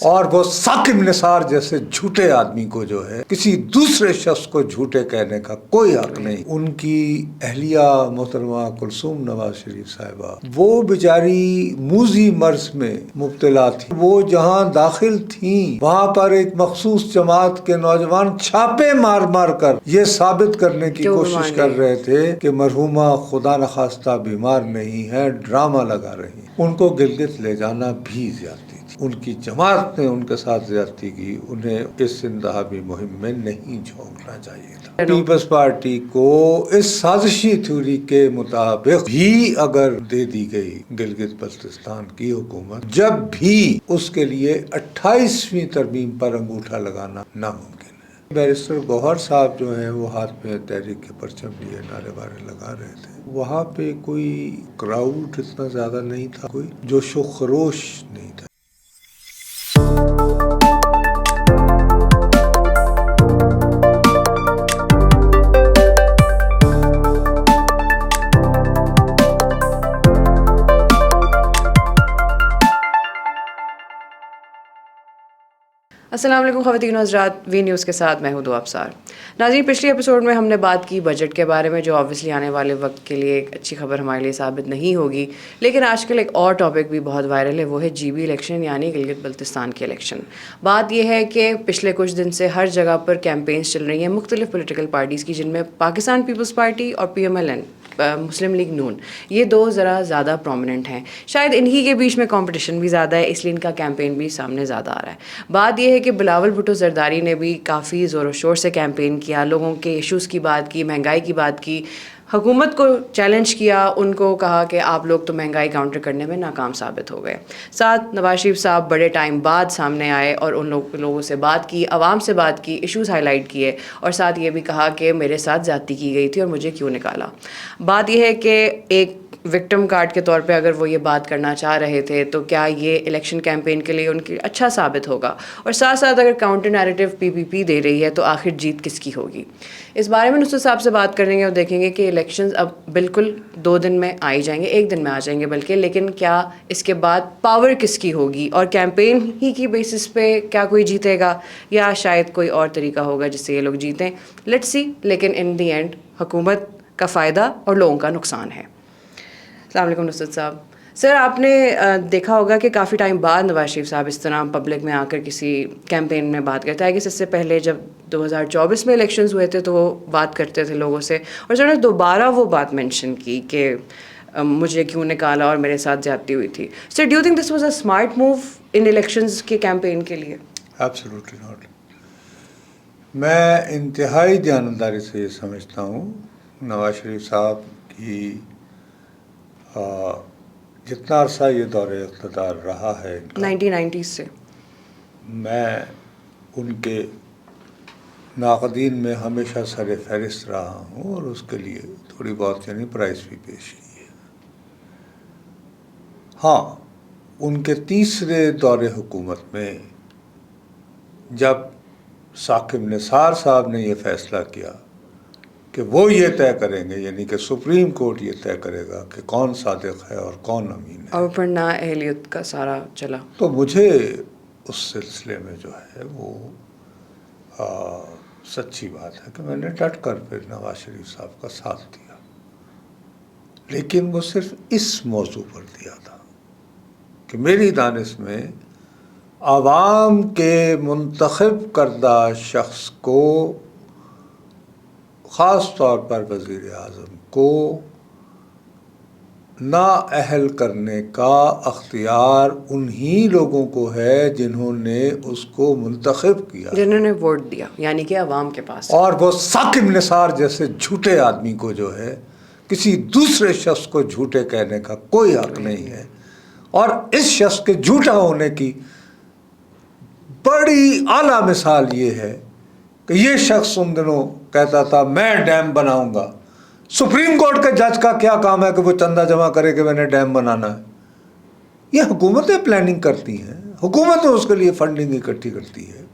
اور وہ ثاقب نثار جیسے جھوٹے آدمی کو جو ہے کسی دوسرے شخص کو جھوٹے کہنے کا کوئی حق نہیں. ان کی اہلیہ محترمہ کلثوم نواز شریف صاحبہ وہ بیچاری موذی مرض میں مبتلا تھی. وہ جہاں داخل تھیں وہاں پر ایک مخصوص جماعت کے نوجوان چھاپے مار مار کر یہ ثابت کرنے کی کوشش کر رہے تھے کہ مرحومہ خدا نخواستہ بیمار نہیں ہے، ڈرامہ لگا رہی. ان کو گلگت لے جانا بھی زیادتی تھی. ان کی جماعت نے ان کے ساتھ زیادتی کی. انہیں اس انتخابی مہم میں نہیں جھونکنا چاہیے تھا. پیپلز پارٹی کو اس سازشی تھیوری کے مطابق بھی اگر دے دی گئی گلگت بلتستان کی حکومت، جب بھی اس کے لیے 28ویں ترمیم پر انگوٹھا لگانا ناممکن ہے. بیرسٹر گوہر صاحب جو ہیں وہ ہاتھ میں تحریک کے پرچم لیے نعرے بارے لگا رہے تھے. وہاں پہ کوئی کراؤڈ اتنا زیادہ نہیں تھا، کوئی جوش و خروش نہیں تھا. السلام علیکم خواتین و حضرات، وی نیوز کے ساتھ میں ہوں دعا ابصار. ناظرین، پچھلی ایپیسوڈ میں ہم نے بات کی بجٹ کے بارے میں، جو آبویسلی آنے والے وقت کے لیے ایک اچھی خبر ہمارے لیے ثابت نہیں ہوگی. لیکن آج کل ایک اور ٹاپک بھی بہت وائرل ہے، وہ ہے جی بی الیکشن، یعنی گلگت بلتستان کے الیکشن. بات یہ ہے کہ پچھلے کچھ دن سے ہر جگہ پر کیمپینز چل رہی ہیں مختلف پولیٹیکل پارٹیز کی، جن میں پاکستان پیپلز پارٹی اور PMLN مسلم لیگ نون، یہ دو ذرا زیادہ پرومیننٹ ہیں. شاید انہی کے بیچ میں کمپٹیشن بھی زیادہ ہے، اس لیے ان کا کیمپین بھی سامنے زیادہ آ رہا ہے. بات یہ ہے کہ بلاول بھٹو زرداری نے بھی کافی زور و شور سے کیمپین کیا، لوگوں کے ایشوز کی بات کی، مہنگائی کی بات کی، حکومت کو چیلنج کیا، ان کو کہا کہ آپ لوگ تو مہنگائی کاؤنٹر کرنے میں ناکام ثابت ہو گئے. ساتھ نواز شریف صاحب بڑے ٹائم بعد سامنے آئے اور ان لوگوں سے بات کی، عوام سے بات کی، ایشوز ہائی لائٹ کیے، اور ساتھ یہ بھی کہا کہ میرے ساتھ زیادتی کی گئی تھی اور مجھے کیوں نکالا. بات یہ ہے کہ ایک وکٹم کارڈ کے طور پہ اگر وہ یہ بات کرنا چاہ رہے تھے تو کیا یہ الیکشن کیمپین کے لیے ان کی اچھا ثابت ہوگا، اور ساتھ ساتھ اگر کاؤنٹر نیریٹو PPP دے رہی ہے تو آخر جیت کس کی ہوگی. اس بارے میں نصرت صاحب سے بات کریں گے اور دیکھیں گے کہ الیکشنز اب بالکل 2 دن میں آ ہی جائیں گے، 1 دن میں آ جائیں گے بلکہ، لیکن کیا اس کے بعد پاور کس کی ہوگی، اور کیمپین ہی کی بیسس پہ کیا کوئی جیتے گا، یا شاید کوئی اور طریقہ ہوگا جس سے یہ لوگ جیتیں. Let's see. لیکن ان دی اینڈ حکومت کا فائدہ اور لوگوں کا نقصان ہے. السلام علیکم نصرت صاحب. سر، آپ نے دیکھا ہوگا کہ کافی ٹائم بعد نواز شریف صاحب اس طرح پبلک میں آ کر کسی کیمپین میں بات کرتا ہے کہ اس سے پہلے جب 2024 میں الیکشنز ہوئے تھے تو وہ بات کرتے تھے لوگوں سے، اور سر نے دوبارہ وہ بات مینشن کی کہ مجھے کیوں نکالا اور میرے ساتھ زیادتی ہوئی تھی. Sir, do you think this was a smart move in elections کے کیمپین کے لیے؟ Absolutely not. میں انتہائی دیانتداری سے یہ سمجھتا ہوں نواز شریف صاحب کی جتنا عرصہ یہ دور اقتدار رہا ہے 1990s سے، میں ان کے ناقدین میں ہمیشہ سر فہرست رہا ہوں، اور اس کے لیے تھوڑی بہت یعنی پرائز بھی پیش کی ہے. ہاں، ان کے تیسرے دور حکومت میں جب ثاقب نثار صاحب نے یہ فیصلہ کیا کہ وہ یہ طے کریں گے، یعنی کہ سپریم کورٹ یہ طے کرے گا کہ کون صادق ہے اور کون امین ہے، اور اوپر نا اہلیت کا سارا چلا، تو مجھے اس سلسلے میں جو ہے وہ سچی بات ہے کہ میں نے ڈٹ کر پھر نواز شریف صاحب کا ساتھ دیا. لیکن وہ صرف اس موضوع پر دیا تھا کہ میری دانش میں عوام کے منتخب کردہ شخص کو، خاص طور پر وزیر اعظم کو، نااہل کرنے کا اختیار انہی لوگوں کو ہے جنہوں نے اس کو منتخب کیا، جنہوں نے ووٹ دیا، یعنی کہ عوام کے پاس. اور وہ ثاقب نثار جیسے جھوٹے آدمی کو جو ہے کسی دوسرے شخص کو جھوٹے کہنے کا کوئی حق نہیں ہے. اور اس شخص کے جھوٹا ہونے کی بڑی اعلیٰ مثال یہ ہے کہ یہ شخص ان دنوں کہتا تھا میں ڈیم بناؤں گا. سپریم کورٹ کے جج کا کیا کام ہے کہ وہ چندہ جمع کرے کہ میں نے ڈیم بنانا ہے؟ یہ حکومتیں پلاننگ کرتی ہیں، حکومتیں اس کے لیے فنڈنگ اکٹھی کرتی ہے.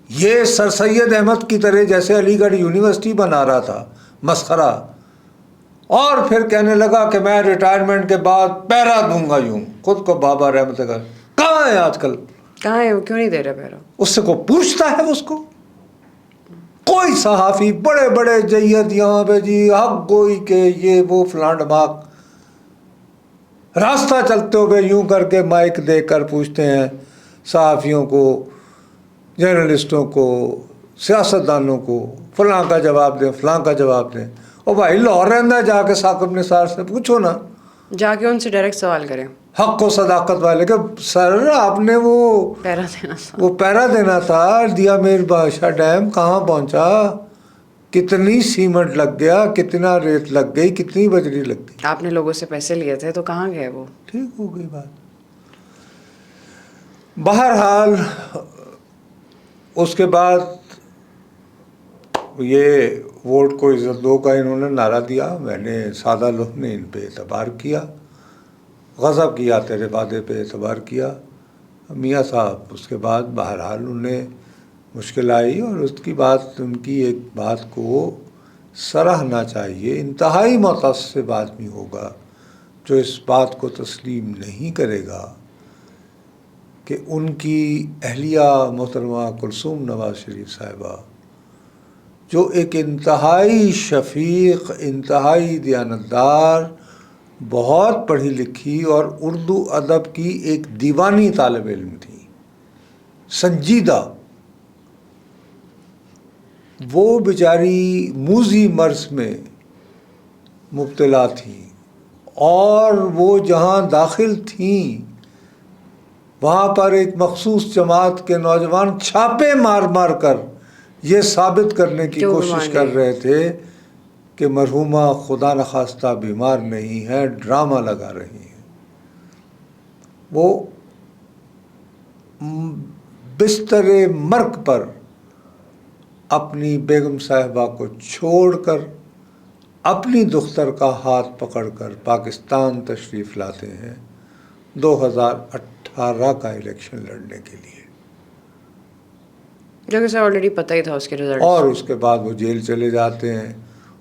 یہ سر سید احمد کی طرح جیسے علی گڑھ یونیورسٹی بنا رہا تھا مسخرہ، اور پھر کہنے لگا کہ میں ریٹائرمنٹ کے بعد پیرا دوں گا. یوں خود کو بابا رحمت کا کہاں کہاں ہے آج کل؟ کہاں ہے وہ؟ کیوں نہیں دے رہے پہرا؟ اس سے کوئی پوچھتا ہے اس کو؟ کوئی صحافی بڑے بڑے جید یہاں پہ جی حق گوئی کے یہ وہ فلان ڈماک راستہ چلتے ہوئے یوں کر کے مائک دے کر پوچھتے ہیں صحافیوں کو، جرنلسٹوں کو، سیاستدانوں کو، فلاں کا جواب دیں، فلاں کا جواب دیں۔ او بھائی لاہور رہنا جا کے ثاقب نثار سے پوچھو نا، جا کے ان سے ڈائریکٹ سوال کریں، حق و صداقت والے کہ سر آپ نے وہ پیرا دینا تھا۔ وہ پیرا دینا تھا، دیا میر بادشاہ ڈیم کہاں پہنچا، کتنی سیمنٹ لگ گیا، کتنا ریت لگ گئی، کتنی بجری لگ گئی؟ آپ نے لوگوں سے پیسے لیے تھے تو کہاں گئے وہ؟ ٹھیک ہو گئی بات۔ بہرحال اس کے بعد یہ ووٹ کو عزت دو کا انہوں نے نعرہ دیا، میں نے سادہ لوگ نے ان پہ اعتبار کیا، غضب کیا، تیرے وعدے پہ اعتبار کیا۔ میاں صاحب اس کے بعد بہرحال انہیں مشکل آئی، اور اس کی بات، ان کی ایک بات کو سراہنا چاہیے، انتہائی متعصب آدمی ہوگا جو اس بات کو تسلیم نہیں کرے گا کہ ان کی اہلیہ محترمہ کلثوم نواز شریف صاحبہ، جو ایک انتہائی شفیق، انتہائی دیانتدار، بہت پڑھی لکھی اور اردو ادب کی ایک دیوانی طالب علم تھی، سنجیدہ، وہ بیچاری موذی مرض میں مبتلا تھیں، اور وہ جہاں داخل تھیں وہاں پر ایک مخصوص جماعت کے نوجوان چھاپے مار مار کر یہ ثابت کرنے کی کوشش کر رہے تھے کہ مرحومہ خدا نخواستہ بیمار نہیں ہے، ڈرامہ لگا رہی ہیں۔ وہ بستر مرگ پر اپنی بیگم صاحبہ کو چھوڑ کر اپنی دختر کا ہاتھ پکڑ کر پاکستان تشریف لاتے ہیں 2018 کا الیکشن لڑنے کے لیے، جو کہ سر آلریڈی پتہ ہی تھا اس کے رزلٹ، اور اس کے بعد وہ جیل چلے جاتے ہیں،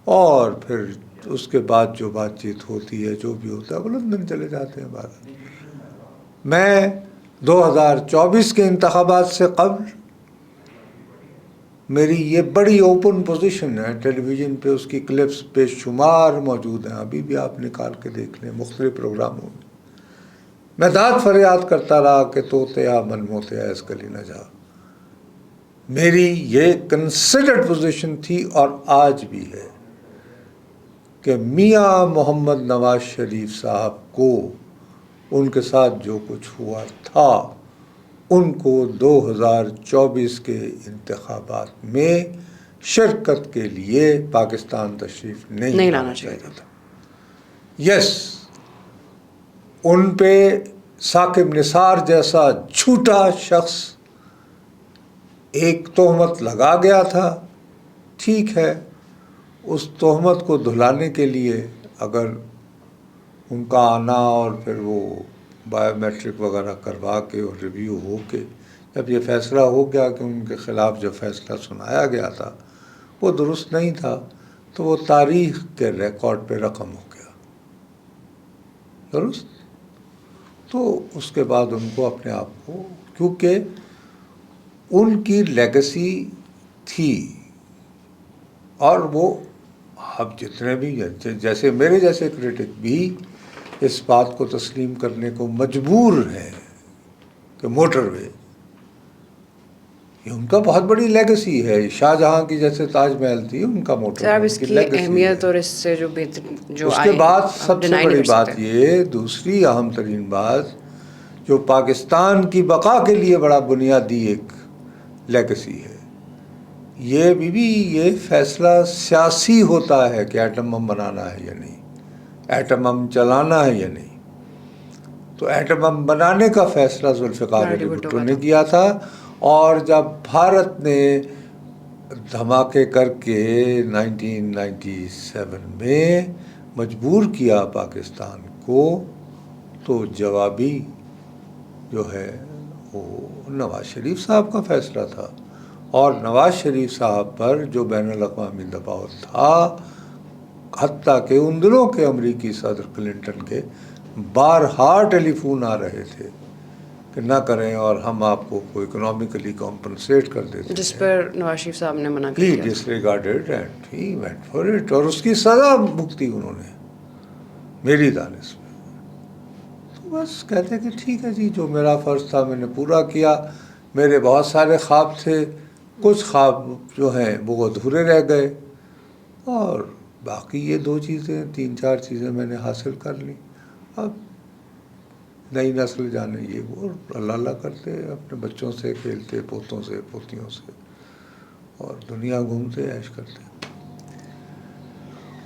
اور پھر اس کے بعد جو بات چیت ہوتی ہے، جو بھی ہوتا ہے، وہ لندن چلے جاتے ہیں بھارت۔ میں 2024 کے انتخابات سے قبل میری یہ بڑی اوپن پوزیشن ہے، ٹیلی ویژن پہ اس کی کلپس بے شمار موجود ہیں، ابھی بھی آپ نکال کے دیکھ لیں مختلف پروگراموں میں، میں داد فریاد کرتا رہا کہ توتیا من موتیا اس گلی نہ جا۔ میری یہ کنسیڈرڈ پوزیشن تھی اور آج بھی ہے کہ میاں محمد نواز شریف صاحب کو ان کے ساتھ جو کچھ ہوا تھا ان کو 2024 کے انتخابات میں شرکت کے لیے پاکستان تشریف نہیں لانا چاہیے تھا۔ یس، ان پہ ثاقب نثار جیسا جھوٹا شخص ایک تہمت لگا گیا تھا، ٹھیک ہے، اس تہمت کو دھلانے کے لیے اگر ان کا آنا اور پھر وہ بایو میٹرک وغیرہ کروا کے اور ریویو ہو کے جب یہ فیصلہ ہو گیا کہ ان کے خلاف جو فیصلہ سنایا گیا تھا وہ درست نہیں تھا، تو وہ تاریخ کے ریکارڈ پہ رقم ہو گیا، درست۔ تو اس کے بعد ان کو اپنے آپ کو، کیونکہ ان کی لیگسی تھی، اور وہ اب جتنے بھی جیسے میرے جیسے کریٹک بھی اس بات کو تسلیم کرنے کو مجبور ہیں کہ موٹر وے یہ ان کا بہت بڑی لیگسی ہے، شاہ جہاں کی جیسے تاج محل تھی ان کا موٹر وے، اس کی اہمیت اور اس سے جو اس کے بعد سب سے بڑی بات یہ، دوسری اہم ترین بات جو پاکستان کی بقا کے لیے بڑا بنیادی ایک لیگسی ہے، یہ بھی یہ فیصلہ سیاسی ہوتا ہے کہ ایٹم بم بنانا ہے یا نہیں، ایٹم بم چلانا ہے یا نہیں۔ تو ایٹم بم بنانے کا فیصلہ ذوالفقار علی بھٹو نے کیا تھا، اور جب بھارت نے دھماکے کر کے 1997 میں مجبور کیا پاکستان کو، تو جوابی جو ہے وہ نواز شریف صاحب کا فیصلہ تھا، اور نواز شریف صاحب پر جو بین الاقوامی دباؤ تھا، حتیٰ کہ ان دنوں کے امریکی صدر کلنٹن کے بارہا ٹیلی فون آ رہے تھے کہ نہ کریں اور ہم آپ کو اکنامکلی کمپنسیٹ کر دیتے ہیں. جس پر نواز شریف صاحب نے منع He کیا. disregarded and he went for it. اور اس کی سزا بھگتی انہوں نے میری دانش میں. تو بس کہتے کہ ٹھیک ہے جی، جو میرا فرض تھا میں نے پورا کیا. میرے بہت سارے خواب تھے، کچھ خواب جو ہیں وہ ادھورے رہ گئے، اور باقی یہ 2 چیزیں 3-4 چیزیں میں نے حاصل کر لی. اب نئی نسل جانے یہ وہ اللہ اللہ کرتے، اپنے بچوں سے کھیلتے، پوتوں سے پوتیوں سے، اور دنیا گھومتے عیش کرتے.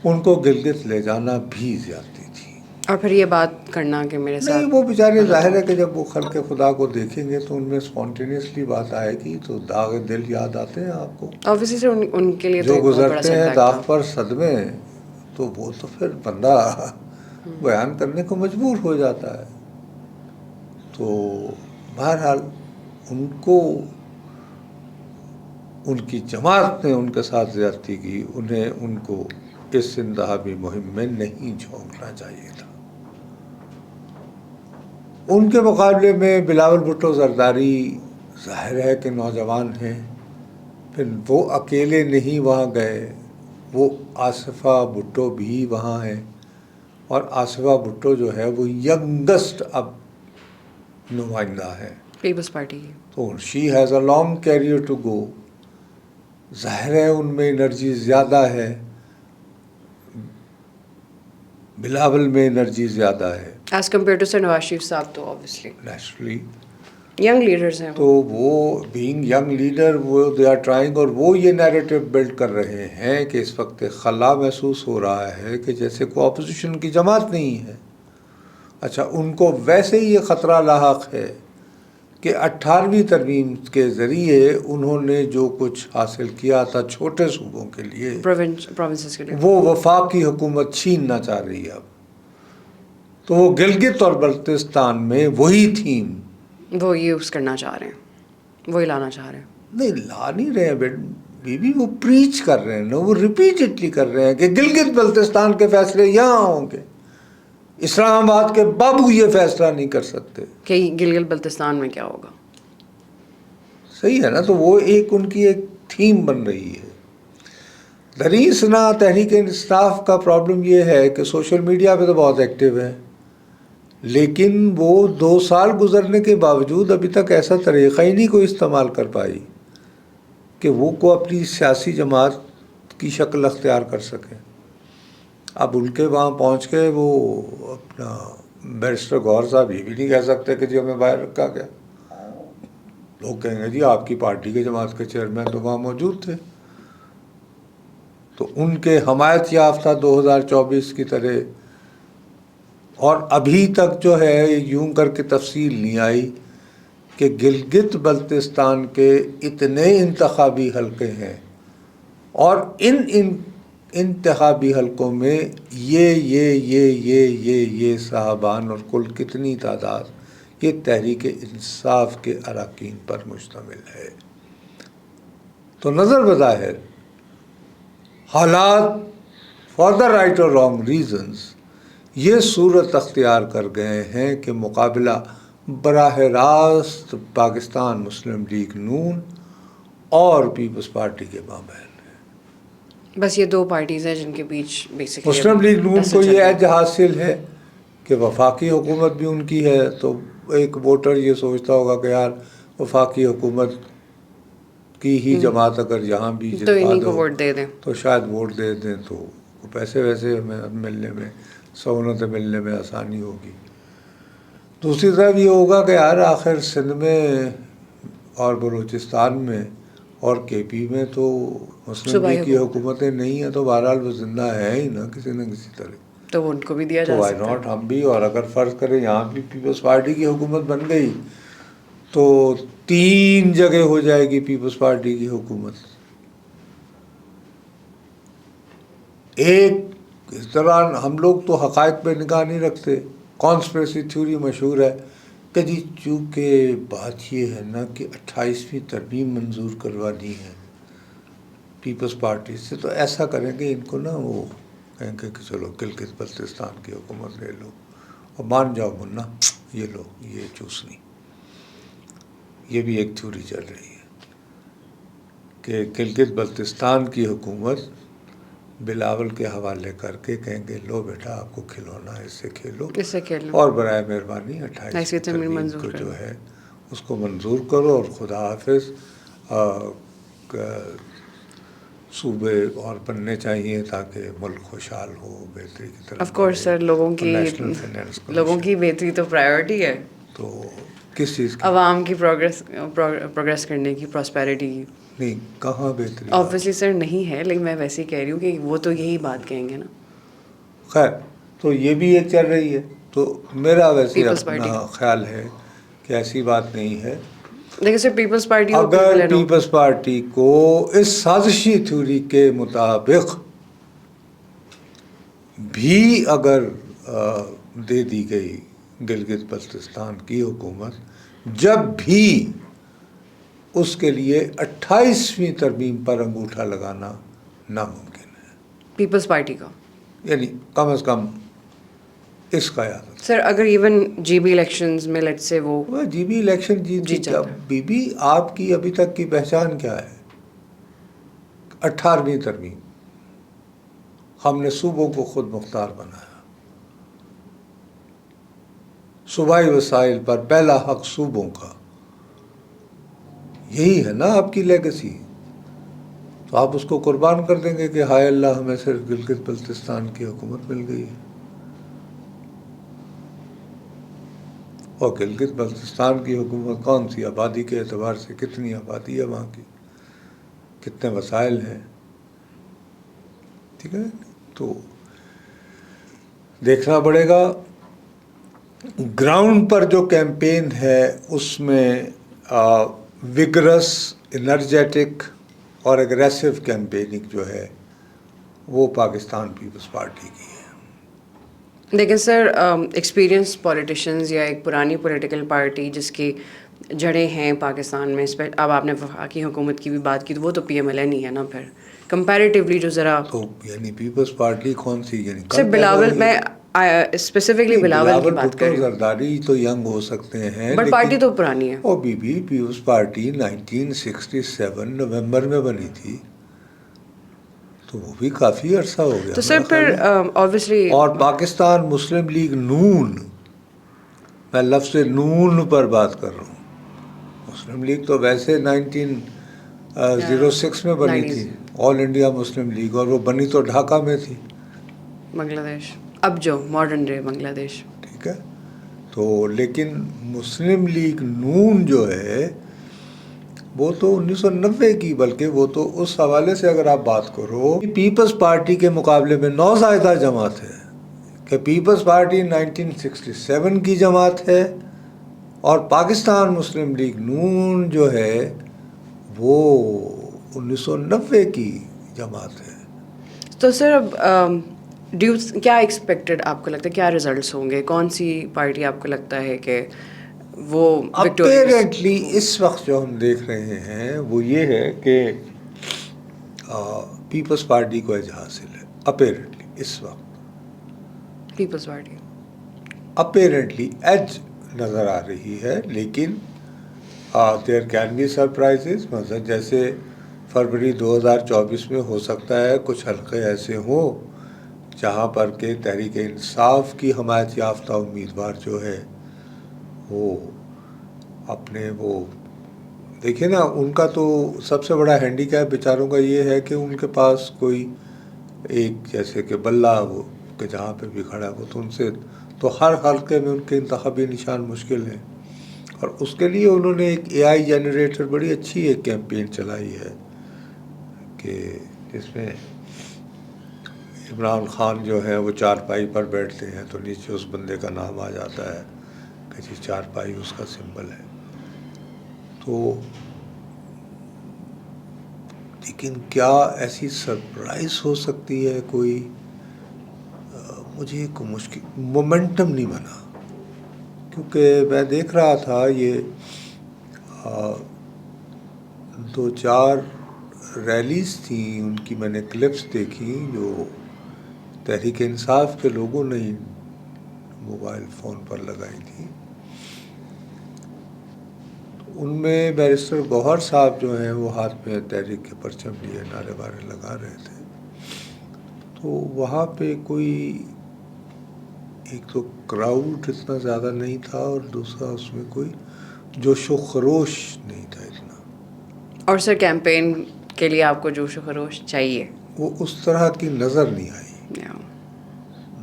ان کو گلگت لے جانا بھی زیادتی تھی. اور پھر یہ بات کرنا کہ میرے ساتھ نہیں، وہ بیچارے ظاہر ہے کہ جب وہ خلق خدا کو دیکھیں گے تو ان میں اسپونٹینیسلی بات آئے گی، تو داغ دل یاد آتے ہیں آپ کو. آبویسلی سے ان کے لیے تو جو ایک بہت بڑا گزرتے سیٹ ہیں بیک داغ تھا. پر صدمے، تو وہ تو پھر بندہ بیان کرنے کو مجبور ہو جاتا ہے. تو بہرحال ان کو ان کی جماعت نے ان کے ساتھ زیادتی کی، انہیں ان کو اس انتخابی مہم میں نہیں جھونکنا چاہیے تھا. ان کے مقابلے میں بلاول بھٹو زرداری ظاہر ہے کہ نوجوان ہیں. پھر وہ اکیلے نہیں وہاں گئے، وہ آصفہ بھٹو بھی وہاں ہیں، اور آصفہ بھٹو جو ہے وہ ینگسٹ اب نمائندہ ہے. پیپلز پارٹی کی. تو she has a long career to go. ظاہر ہے ان میں انرجی زیادہ ہے، بلاول میں انرجی زیادہ ہے ایز کمپیئر ٹو سے نواز شریف صاحب تو آبویسلی نیچرلی. ینگ لیڈرز ہیں. تو وہ بینگ ینگ لیڈر، وہ دے آر ٹرائنگ، اور وہ یہ نیریٹو بلڈ کر رہے ہیں کہ اس وقت خلا محسوس ہو رہا ہے کہ جیسے کوئی اپوزیشن کی جماعت نہیں ہے. اچھا، ان کو ویسے ہی یہ خطرہ لاحق ہے کہ 18ویں ترمیم کے ذریعے انہوں نے جو کچھ حاصل کیا تھا چھوٹے صوبوں کے لیے، پروونسز کے لیے، وہ وفاقی حکومت چھیننا چاہ رہی ہے اب. تو وہ گلگت اور بلتستان میں وہی تھیم وہ یوز کرنا چاہ رہے ہیں، وہی لانا چاہ رہے ہیں. نہیں، لا نہیں رہے ہیں بیبی، وہ پریچ کر رہے ہیں، وہ ریپیٹڈلی کر رہے ہیں کہ گلگت بلتستان کے فیصلے یہاں ہوں گے. اسلام آباد کے بابو یہ فیصلہ نہیں کر سکتے. کہ گلگت بلتستان میں کیا ہوگا. صحیح ہے نا. تو وہ ان کی ایک تھیم بن رہی ہے. دریسنا تحریک انصاف کا پرابلم یہ ہے کہ سوشل میڈیا پہ تو بہت ایکٹیو ہے، لیکن وہ 2 سال گزرنے کے باوجود ابھی تک ایسا طریقہ ہی نہیں کوئی استعمال کر پائی کہ وہ کو اپنی سیاسی جماعت کی شکل اختیار کر سکیں. اب ان کے وہاں پہنچ کے وہ اپنا بیرسٹر گوہر صاحب یہ بھی نہیں کہہ سکتے کہ جی ہمیں باہر رکھا گیا. لوگ کہیں گے جی آپ کی پارٹی کے جماعت کے چیئرمین تو وہاں موجود تھے. تو ان کے حمایت یافتہ 2024 کی طرح، اور ابھی تک جو ہے یوں کر کے تفصیل نہیں آئی کہ گلگت بلتستان کے اتنے انتخابی حلقے ہیں، اور ان انتخابی حلقوں میں یہ صاحبان، اور کل کتنی تعداد یہ تحریک انصاف کے اراکین پر مشتمل ہے. تو نظر بظاہر حالات فار دا رائٹ اور رانگ ریزنز یہ صورت اختیار کر گئے ہیں کہ مقابلہ براہ راست پاکستان مسلم لیگ نون اور پیپلز پارٹی کے مابین ہے. بس یہ 2 پارٹیز ہیں جن کے بیچ بیسکلی مسلم لیگ نون کو یہ ایج حاصل ہے کہ وفاقی حکومت بھی ان کی ہے، تو ایک ووٹر یہ سوچتا ہوگا کہ یار وفاقی حکومت کی ہی جماعت اگر یہاں بھی تو جتوا انہیں کو دو ووٹ دے دیں، تو شاید ووٹ دے دیں، تو پیسے ویسے ہمیں ملنے میں، سہولتیں ملنے میں آسانی ہوگی. دوسری طرف یہ ہوگا کہ یار آخر سندھ میں اور بلوچستان میں اور کے پی میں تو مسلم لیگ کی حکومتیں نہیں ہیں، تو بہرحال وہ زندہ ہے ہی نا کسی نہ کسی طرح. تو وہ ان کو بھی دیا تو جا وائی سکتا ہے. ناٹ ہم بھی. اور اگر فرض کریں یہاں بھی پیپلز پارٹی کی حکومت بن گئی تو 3 جگہ ہو جائے گی پیپلز پارٹی کی حکومت. ایک اس دوران ہم لوگ تو حقائق پہ نگاہ نہیں رکھتے. کانسپریسی تھیوری مشہور ہے کہ جی چونکہ بات یہ ہے نا کہ 28ویں ترمیم منظور کروانی ہے پیپلز پارٹی سے، تو ایسا کریں گے ان کو نا وہ کہیں گے کہ چلو گلگت بلتستان کی حکومت لے لو اور مان جاؤ منا، یہ لو یہ چوس نہیں. یہ بھی ایک تھیوری چل رہی ہے کہ گلگت بلتستان کی حکومت بلاول کے حوالے کر کے کہیں گے لو بیٹا آپ کو کھلونا ہے، اس سے کھیلو، اس سے کھیلنا اور برائے مہربانی 28 ترمیم کو جو ہے اس کو منظور کرو، اور خدا حافظ صوبے اور بننے چاہیے تاکہ ملک خوشحال ہو، بہتری کی طرف of course sir, national finance لوگوں کی بہتری تو پرائیورٹی ہے، تو کس چیز کی عوام کی پروگریس کرنے کی، پراسپیرٹی کی نہیں، کہاں بہتری؟ آبویسلی سر نہیں ہے، لیکن میں ویسے ہی کہہ رہی ہوں کہ وہ تو یہی بات کہیں گے نا. خیر، تو یہ بھی ایک چل رہی ہے، تو میرا ویسے پیپلز اپنا پارٹی. خیال ہے کہ ایسی بات نہیں ہے. لیکن سر پیپلز پارٹی اگر پیپلز پارٹی کو اس سازشی تھیوری کے مطابق بھی اگر دے دی گئی گلگت بلتستان کی حکومت، جب بھی اس کے لیے 28ویں ترمیم پر انگوٹھا لگانا ناممکن ہے، پیپلز پارٹی کا، یعنی کم از کم اس کا یاد رکھیں. سر اگر ایون جی بی الیکشنز میں لیٹ سے وہ جی بی الیکشن جیت کیا بی بی آپ کی ابھی تک کی پہچان کیا ہے؟ 18ویں ترمیم، ہم نے صوبوں کو خود مختار بنایا، صوبائی وسائل پر پہلا حق صوبوں کا، یہی ہے نا آپ کی لیگسی. تو آپ اس کو قربان کر دیں گے کہ ہائے اللہ ہمیں صرف گلگت بلتستان کی حکومت مل گئی ہے. اور گلگت بلتستان کی حکومت کون سی؟ آبادی کے اعتبار سے کتنی آبادی ہے وہاں کی، کتنے وسائل ہیں، ٹھیک ہے. تو دیکھنا پڑے گا گراؤنڈ پر جو کیمپین ہے اس میں وگرس، انرجیٹک اور اگریسو کیمپیننگ جو ہے وہ پاکستان پیپلز پارٹی کی ہے. لیکن سر ایکسپیرینس پولیٹیشنز یا ایک پرانی پولیٹیکل پارٹی جس کی جڑیں ہیں پاکستان میں، اب آپ نے وفاقی حکومت کی بھی بات کی، تو وہ تو پی ایم ایل این ہی ہے نا. پھر کمپیریٹیولی جو ذرا تو یعنی پیپلز پارٹی کون سی؟ یعنی سر بلاول، میں اسپیسیفکلی بلاول کی بات کر رہی ہوں. زرداری تو ینگ ہو سکتے ہیں، بٹ پارٹی تو پرانی ہے. اور بی پیپلز پارٹی 1967 نومبر میں بنی تھی، تو وہ بھی کافی عرصہ ہو گیا. تو سر پھر obviously اور پاکستان مسلم لیگ نون، میں لفظ نون پر بات کر رہا ہوں. مسلم لیگ تو ویسے 1906 میں بنی تھی، آل انڈیا مسلم لیگ، اور وہ بنی تو ڈھاکہ میں تھی، بنگلہ دیش، اب جو ماڈرن ڈے بنگلہ دیش. ٹھیک ہے. تو لیکن مسلم لیگ نون جو ہے وہ تو 1990 کی، بلکہ وہ تو اس حوالے سے اگر آپ بات کرو پیپلز پارٹی کے مقابلے میں نوزائیدہ جماعت ہے، کہ پیپلز پارٹی 1967 کی جماعت ہے، اور پاکستان مسلم لیگ نون جو ہے وہ 1990 کی جماعت ہے. تو سر اب کیا ایکسپیکٹڈ آپ کو لگتا ہے، کیا ریزلٹس ہوں گے؟ کون سی پارٹی آپ کو لگتا ہے کہ وہ اپیرنٹلی اس وقت جو ہم دیکھ رہے ہیں وہ یہ ہے کہ پیپلز پارٹی کو ایج حاصل ہے. اپیرنٹلی اس وقت پیپلز پارٹی اپیرنٹلی ایج نظر آ رہی ہے، لیکن دیر کین بی سرپرائزز. مثلا جیسے فروری 2024 میں ہو سکتا ہے کچھ حلقے ایسے ہوں جہاں پر کہ تحریک انصاف کی حمایت یافتہ امیدوار جو ہے وہ اپنے وہ دیکھیں نا، ان کا تو سب سے بڑا ہینڈی کیپ بیچاروں کا یہ ہے کہ ان کے پاس کوئی ایک جیسے کہ بلہ وہ کہ جہاں پہ بھی کھڑا ہے وہ، تو ان سے تو ہر حلقے میں ان کے انتخابی نشان مشکل ہیں. اور اس کے لیے انہوں نے ایک اے آئی جنریٹر بڑی اچھی ایک کیمپین چلائی ہے کہ جس میں عمران خان جو ہے وہ چارپائی پر بیٹھتے ہیں تو نیچے اس بندے کا نام آ جاتا ہے کہ جی چارپائی اس کا سمبل ہے. تو لیکن کیا ایسی سرپرائز ہو سکتی ہے کوئی؟ مجھے کوئی مشکل مومنٹم نہیں بنا، کیونکہ میں دیکھ رہا تھا یہ 2-4 ریلیز تھیں ان کی، میں نے کلپس دیکھی جو تحریک انصاف کے لوگوں نے موبائل فون پر لگائی تھی. ان میں بیرسٹر گوہر صاحب جو ہیں وہ ہاتھ میں تحریک کے پرچم لیے نعرے بارے لگا رہے تھے. تو وہاں پہ کوئی ایک تو کراؤڈ اتنا زیادہ نہیں تھا اور دوسرا اس میں کوئی جوش و خروش نہیں تھا اتنا. اور سر کیمپین کے لیے آپ کو جوش و خروش چاہیے؟ وہ اس طرح کی نظر نہیں آئی.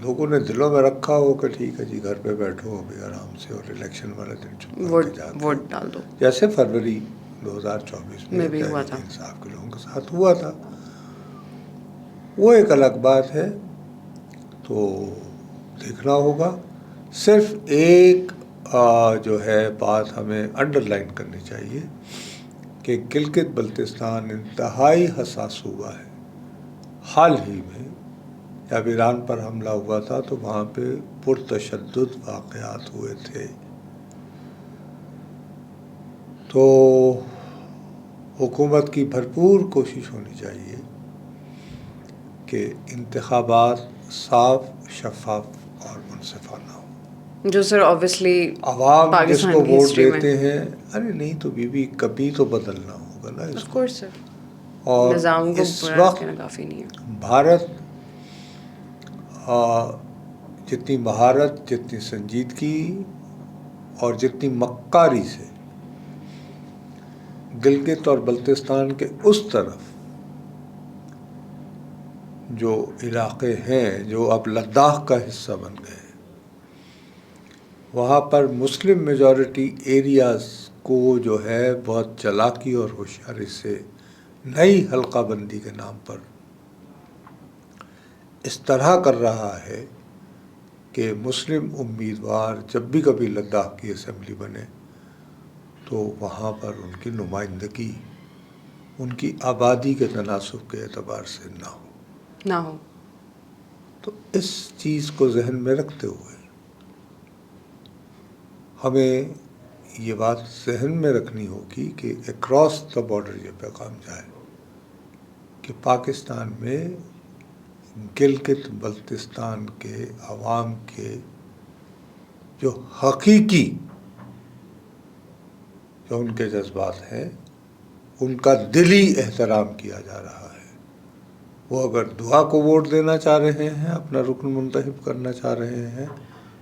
لوگوں نے دلوں میں رکھا ہو کہ ٹھیک ہے جی گھر پہ بیٹھو ابھی آرام سے اور الیکشن والے دن چپ کر کے جاتے ووٹ ڈال دو، جیسے فروری 2024 میں بھی ہوا تھا. انصاف کے لوگوں کے ساتھ ہوا تھا. وہ ایک الگ بات ہے. تو دیکھنا ہوگا. صرف ایک جو ہے بات ہمیں انڈر لائن کرنی چاہیے کہ گلگت بلتستان انتہائی حساس صوبہ ہے. حال ہی میں جب ایران پر حملہ ہوا تھا تو وہاں پہ پرتشدد واقعات ہوئے تھے. تو حکومت کی بھرپور کوشش ہونی چاہیے کہ انتخابات صاف، شفاف اور منصفانہ ہو. جو سر آبویسلی عوام جس کو ووٹ میں دیتے ہیں، ارے نہیں تو بھی کبھی تو بدلنا ہوگا نا اس کو. اور نظام کو اس پورا وقت رکھنا کافی نہیں ہے. بھارت جتنی مہارت، جتنی سنجیدگی اور جتنی مکاری سے گلگت اور بلتستان کے اس طرف جو علاقے ہیں جو اب لداخ کا حصہ بن گئے، وہاں پر مسلم میجورٹی ایریاز کو جو ہے بہت چالاکی اور ہوشیاری سے نئی حلقہ بندی کے نام پر اس طرح کر رہا ہے کہ مسلم امیدوار جب بھی کبھی لداخ کی اسمبلی بنے تو وہاں پر ان کی نمائندگی ان کی آبادی کے تناسب کے اعتبار سے نہ ہو. تو اس چیز کو ذہن میں رکھتے ہوئے ہمیں یہ بات ذہن میں رکھنی ہوگی کہ اکراس دا بارڈر یہ پیغام جائے کہ پاکستان میں گلگت بلتستان کے عوام کے جو حقیقی جو ان کے جذبات ہیں ان کا دلی احترام کیا جا رہا ہے. وہ اگر دعا کو ووٹ دینا چاہ رہے ہیں، اپنا رکن منتخب کرنا چاہ رہے ہیں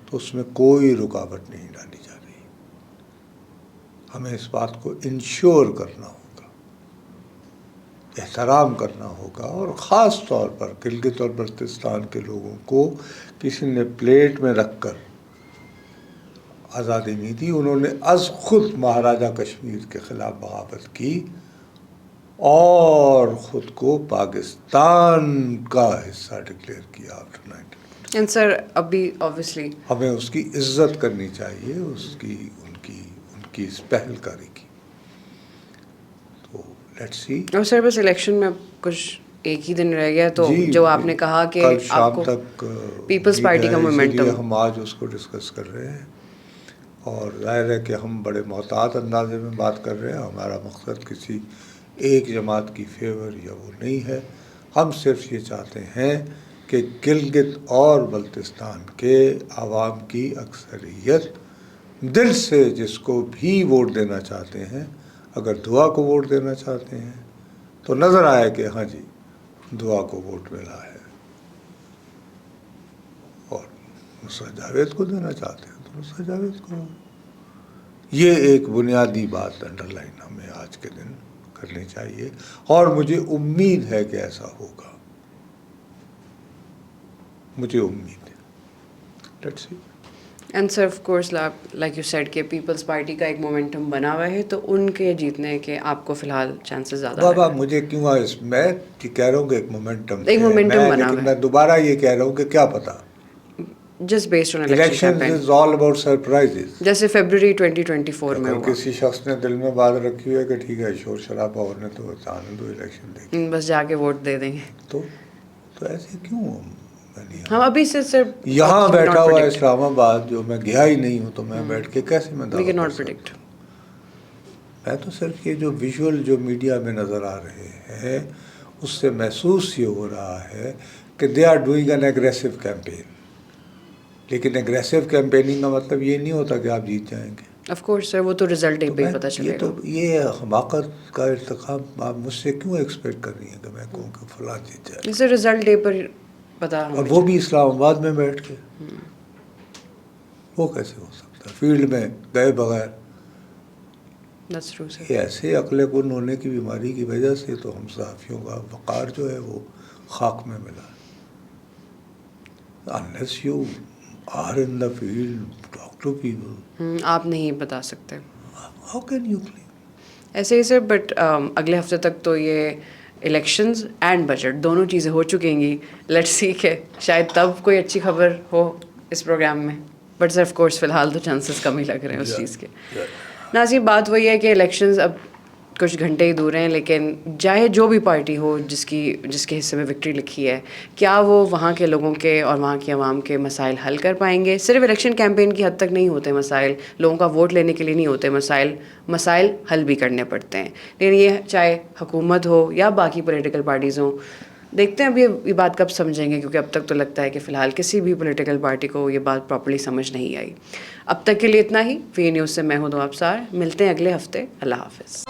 تو اس میں کوئی رکاوٹ نہیں ڈالی جا رہی. ہمیں اس بات کو انشور کرنا ہوگا، احترام کرنا ہوگا. اور خاص طور پر گلگت اور بلتستان کے لوگوں کو کسی نے پلیٹ میں رکھ کر آزادی نہیں دی. انہوں نے از خود مہاراجہ کشمیر کے خلاف بغاوت کی اور خود کو پاکستان کا حصہ ڈکلیئر کیا آفٹر 1947. سر ابھی آبویسلی ہمیں اس کی عزت کرنی چاہیے، اس کی ان کی اس پہل کاری کی. تو لیٹس سی. اور سر بس الیکشن میں کچھ ایک ہی دن رہ گیا تو جو آپ نے کہا کہ کل آپ شام کو تک پیپلز پارٹی کا اسی لیے مومنٹم، ہم آج اس کو ڈسکس کر رہے ہیں. اور ظاہر ہے کہ ہم بڑے محتاط اندازے میں بات کر رہے ہیں. ہمارا مقصد کسی ایک جماعت کی فیور یا وہ نہیں ہے. ہم صرف یہ چاہتے ہیں کہ گلگت اور بلتستان کے عوام کی اکثریت دل سے جس کو بھی ووٹ دینا چاہتے ہیں، اگر دعا کو ووٹ دینا چاہتے ہیں تو نظر آئے کہ ہاں جی دعا کو ووٹ ملا ہے، اور نصرت جاوید کو دینا چاہتے ہیں تو نصرت جاوید کو. یہ ایک بنیادی بات انڈر لائن ہمیں آج کے دن کرنی چاہیے اور مجھے امید ہے کہ ایسا ہوگا. مجھے امید ہے. Let's see. And sir of course like you said کہ پیپلز پارٹی کا ایک مومنٹم بنا ہوا ہے تو ان کے جیتنے کے آپ کو فی الحال چانسز زیادہ بابا مجھے کیوں میں کہہ رہا ہوں کہ ایک مومنٹم بنا لیکن میں دوبارہ یہ کہہ رہا ہوں کہ کیا پتا. Just based on election is all about surprises. جیسے فیبرری 2024 میں اگر کسی شخص نے دل میں بات رکھی ہے کہ ٹھیک ہے شور شرابہ ہونے تو آنے دو الیکشن دیکھیں، بس جا کے ووٹ دے دیں گے تو ایسے کیوں ہم ابھی سے سر یہاں بیٹھا ہوا اسلام آباد جو میں گیا ہی نہیں ہوں تو میں بیٹھ کے کیسے میں دعویٰ کر سکتا ہوں. میں تو صرف یہ جو ویژول جو میڈیا میں نظر آ رہے ہیں اس سے محسوس یہ ہو رہا ہے کہ they are doing an aggressive campaign. لیکن ایگریسو کیمپیننگ کا مطلب یہ نہیں ہوتا کہ آپ جیت جائیں گے. آف کورس سر، وہ تو رزلٹ ڈے پہ ہی پتہ چلے گا. یہ حماقت کا ارتکاب آپ مجھ سے کیوں ایکسپیکٹ کر رہی ہیں کہ میں کہوں کہ فلاں جیت جائے؟ سر رزلٹ ڈے پر پتہ، اور وہ بھی اسلام آباد میں بیٹھ کے، وہ کیسے ہو سکتا ہے؟ فیلڈ میں گئے بغیر. یہ ایسے عقل کن ہونے کی بیماری کی وجہ سے تو ہم صحافیوں کا وقار جو ہے وہ خاک میں ملا. unless you are in the field, talk to people. آپ نہیں بتا سکتے. How can you claim? ایسے ہی سر، بٹ اگلے ہفتے تک تو یہ الیکشنز اینڈ بجٹ دونوں چیزیں ہو چکیں گی. لیٹس سی کہ شاید تب کوئی اچھی خبر ہو اس پروگرام میں. بٹ سر آف کورس فی الحال تو چانسز کم ہی لگ رہے ہیں اس چیز کے. ناظرین، بات وہی ہے کہ الیکشنز اب کچھ گھنٹے ہی دور ہیں، لیکن چاہے جو بھی پارٹی ہو جس کے حصے میں وکٹری لکھی ہے، کیا وہ وہاں کے لوگوں کے اور وہاں کی عوام کے مسائل حل کر پائیں گے؟ صرف الیکشن کیمپین کی حد تک نہیں ہوتے مسائل، لوگوں کا ووٹ لینے کے لیے نہیں ہوتے مسائل حل بھی کرنے پڑتے ہیں. لیکن یہ چاہے حکومت ہو یا باقی پولیٹیکل پارٹیز ہوں، دیکھتے ہیں اب یہ بات کب سمجھیں گے، کیونکہ اب تک تو لگتا ہے کہ فی الحال کسی بھی پولیٹیکل پارٹی کو یہ بات پراپرلی سمجھ نہیں آئی. اب تک کے لیے اتنا ہی. وی نیوز سے میں ہوں دو ابصار. ملتے ہیں اگلے ہفتے. اللہ حافظ.